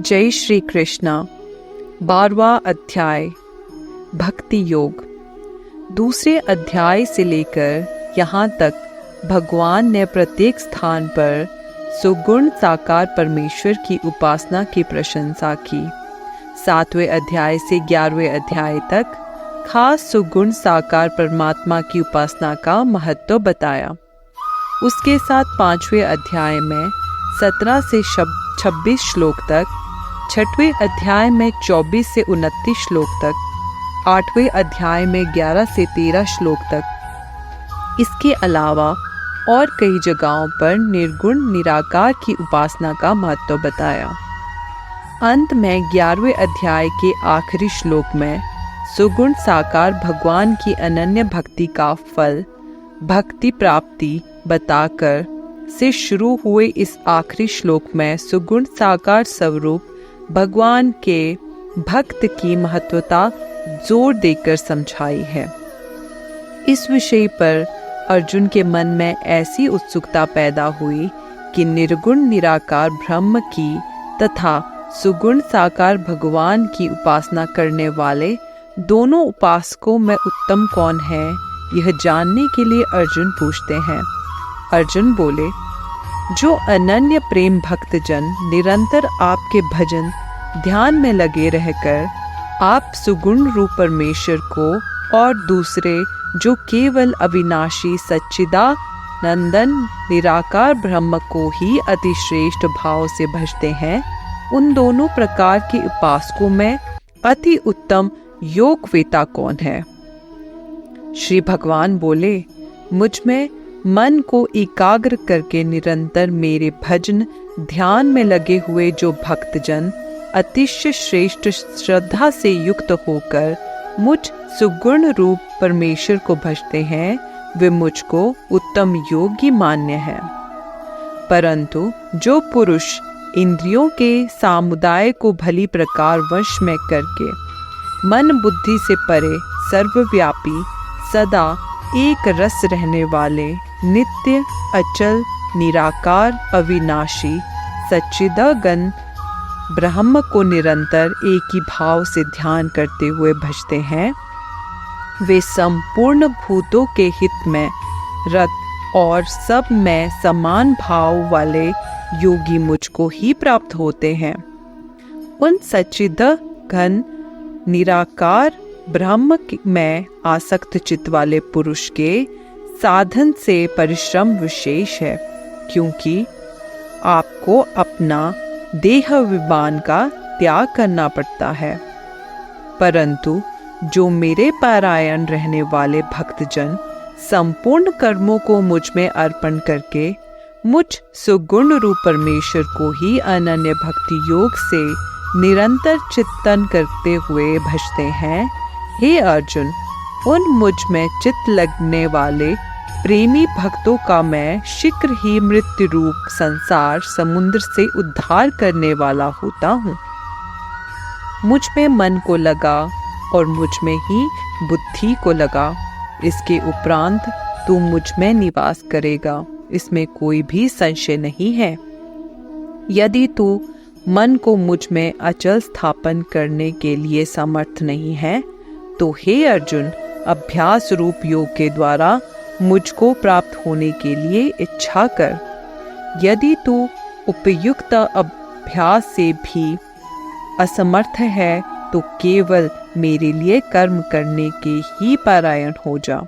जय श्री कृष्णा। 12वां अध्याय भक्ति योग। दूसरे अध्याय से लेकर यहाँ तक भगवान ने प्रत्येक स्थान पर सुगुण साकार परमेश्वर की उपासना की प्रशंसा की। 7वें अध्याय से 11वें अध्याय तक खास सुगुण साकार परमात्मा की उपासना का महत्व बताया। उसके साथ 5वें अध्याय में 17 से 26 श्लोक तक, 6वें अध्याय में 24 से 29 श्लोक तक, 8वें अध्याय में 11 से 13 श्लोक तक, इसके अलावा और कई जगहों पर निर्गुण निराकार की उपासना का महत्व बताया। अंत में 11वें अध्याय के आखिरी श्लोक में सुगुण साकार भगवान की अनन्य भक्ति का फल भक्ति प्राप्ति बताकर से शुरू हुए इस आखिरी श्लोक में सुगुण साकार स्वरूप भगवान के भक्त की महत्वता जोर देकर समझाई है। इस विषय पर अर्जुन के मन में ऐसी उत्सुकता पैदा हुई कि निर्गुण निराकार ब्रह्म की तथा सुगुण साकार भगवान की उपासना करने वाले दोनों उपासकों में उत्तम कौन है, यह जानने के लिए अर्जुन पूछते हैं। अर्जुन बोले, जो अनन्य प्रेम भक्तजन निरंतर आपके भजन ध्यान में लगे रहकर आप सुगुण रूप परमेश्वर को और दूसरे जो केवल अविनाशी सच्चिदानंदन निराकार ब्रह्म को ही अतिश्रेष्ठ भाव से भजते हैं, उन दोनों प्रकार के उपासकों में अति उत्तम योगवेता कौन है। श्री भगवान बोले, मुझ में मन को एकाग्र करके निरंतर मेरे भजन ध्यान में लगे हुए जो भक्तजन अतिशय श्रेष्ठ श्रद्धा से युक्त होकर मुझ सुगुण रूप परमेश्वर को भजते हैं, वे मुझको उत्तम योगी मान्य है। परंतु जो पुरुष इंद्रियों के समुदाय को भली प्रकार वश में करके मन बुद्धि से परे सर्वव्यापी सदा एक रस रहने वाले नित्य अचल निराकार अविनाशी सच्चिदानंद ब्रह्म को निरंतर एक ही भाव से ध्यान करते हुए भजते हैं, वे संपूर्ण भूतों के हित में रत और सब में समान भाव वाले योगी मुझको ही प्राप्त होते हैं। उन सच्चिदानंद निराकार ब्रह्म में आसक्त चित्त वाले पुरुष के साधन से परिश्रम विशेष है, क्योंकि आपको अपना देह विमान का त्याग करना पड़ता है। परंतु जो मेरे पारायण रहने वाले भक्तजन संपूर्ण कर्मों को मुझ में अर्पण करके मुझ सुगुण रूप परमेश्वर को ही अनन्य भक्ति योग से निरंतर चिंतन करते हुए भजते हैं, हे अर्जुन, उन मुझ में चित्त लगने वाले प्रेमी भक्तों का मैं शीघ्र ही मृत्यु रूप संसार समुद्र से उद्धार करने वाला होता हूँ। मुझ में मन को लगा और मुझ में ही बुद्धि को लगा, इसके उपरांत तू मुझ में निवास करेगा, इसमें कोई भी संशय नहीं है। यदि तू मन को मुझ में अचल स्थापन करने के लिए समर्थ नहीं है, तो हे अर्जुन, अभ्यास रूप योग के द्वारा मुझको प्राप्त होने के लिए इच्छा कर। यदि तू उपयुक्त अभ्यास से भी असमर्थ है, तो केवल मेरे लिए कर्म करने के ही पारायण हो जा।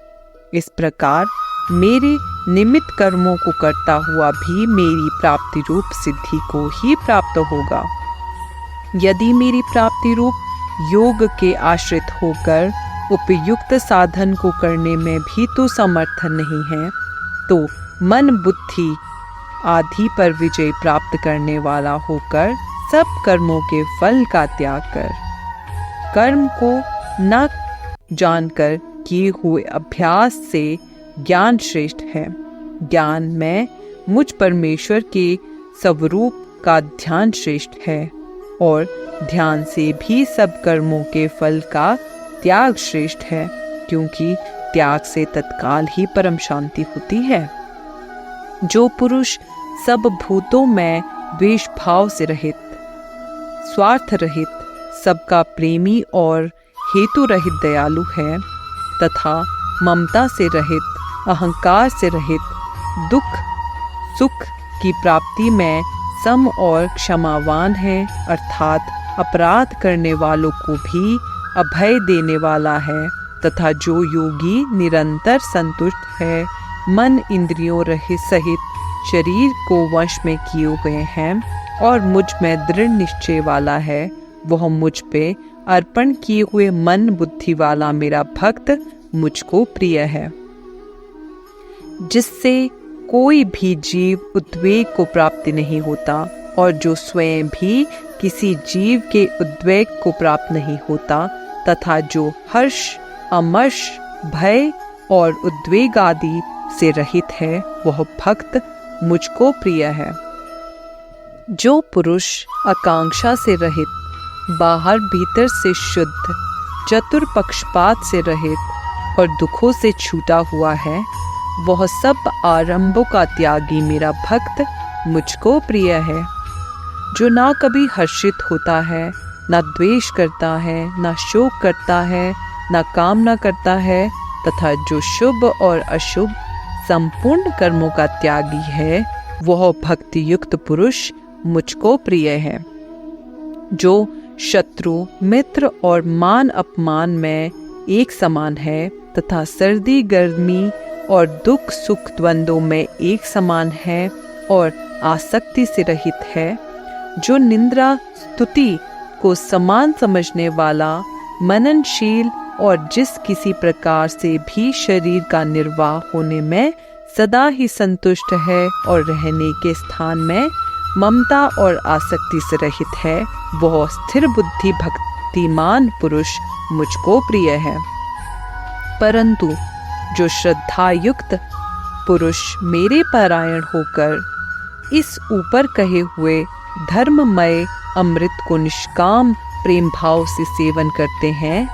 इस प्रकार मेरे निमित्त कर्मों को करता हुआ भी मेरी प्राप्ति रूप सिद्धि को ही प्राप्त होगा। यदि मेरी प्राप्ति रूप योग के आश्रित होकर उपयुक्त साधन को करने में भी तो समर्थ नहीं है, तो मन बुद्धि आदि पर विजय प्राप्त करने वाला होकर सब कर्मों के फल का त्याग कर। कर्म को न जानकर किए हुए अभ्यास से ज्ञान श्रेष्ठ है। ज्ञान में मुझ परमेश्वर के स्वरूप का ध्यान श्रेष्ठ है, और ध्यान से भी सब कर्मों के फल का त्याग श्रेष्ठ है, क्योंकि त्याग से तत्काल ही परम शांति होती है। जो पुरुष सब भूतों में द्वेष भाव से रहित स्वार्थ रहित, सबका प्रेमी और हेतु रहित दयालु है तथा ममता से रहित, अहंकार से रहित, दुख सुख की प्राप्ति में सम और क्षमावान है, अर्थात अपराध करने वालों को भी अभय देने वाला है तथा जो योगी निरंतर संतुष्ट है, मन इंद्रियों रहित सहित शरीर को वश में किए हुए हैं और मुझ में दृढ़ निश्चय वाला है, वह मुझ पे अर्पण किए हुए मन बुद्धि वाला मेरा भक्त मुझको प्रिय है, जिससे कोई भी जीव उद्वेग को प्राप्ति नहीं होता और जो स्वयं भी किसी जीव के उद्वेग को प्राप्त नहीं होता तथा जो हर्ष, अमर्ष, भय और उद्वेग आदि से रहित है, वह भक्त मुझको प्रिय है। जो पुरुष आकांक्षा से रहित, बाहर भीतर से शुद्ध, चतुर पक्षपात से रहित और दुखों से छूटा हुआ है, वह सब आरंभों का त्यागी मेरा भक्त मुझको प्रिय है। जो ना कभी हर्षित होता है, ना द्वेष करता है, ना शोक करता है, ना कामना करता है तथा जो शुभ और अशुभ संपूर्ण कर्मों का त्यागी है, वह भक्ति युक्त पुरुष मुझको प्रिय है। जो शत्रु, मित्र और मान अपमान में एक समान है तथा सर्दी गर्मी और दुख सुख द्वंद्वों में एक समान है और आसक्ति से रहित है, जो निंदा स्तुति को समान समझने वाला, मननशील और जिस किसी प्रकार से भी शरीर का निर्वाह होने में सदा ही संतुष्ट है और रहने के स्थान में ममता और आसक्ति से रहित है, वह स्थिर बुद्धि भक्तिमान पुरुष मुझको प्रिय है। परंतु जो श्रद्धायुक्त पुरुष मेरे परायण होकर इस ऊपर कहे हुए धर्ममय अमृत को निष्काम प्रेम भाव से सेवन करते हैं,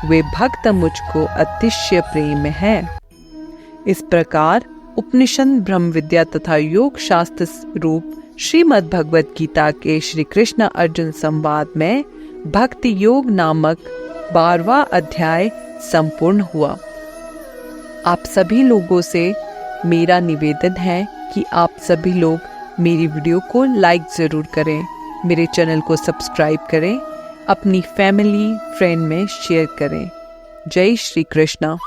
वे भक्त मुझको अतिशय प्रेम है। इस प्रकार उपनिषद, ब्रह्म विद्या तथा योग शास्त्र रूप श्रीमद् भगवत गीता के श्री कृष्ण अर्जुन संवाद में भक्ति योग नामक 12वां अध्याय संपूर्ण हुआ। आप सभी लोगों से मेरा निवेदन है कि आप सभी लोग मेरी वीडियो को लाइक ज़रूर करें, मेरे चैनल को सब्सक्राइब करें, अपनी फैमिली फ्रेंड में शेयर करें। जय श्री कृष्णा।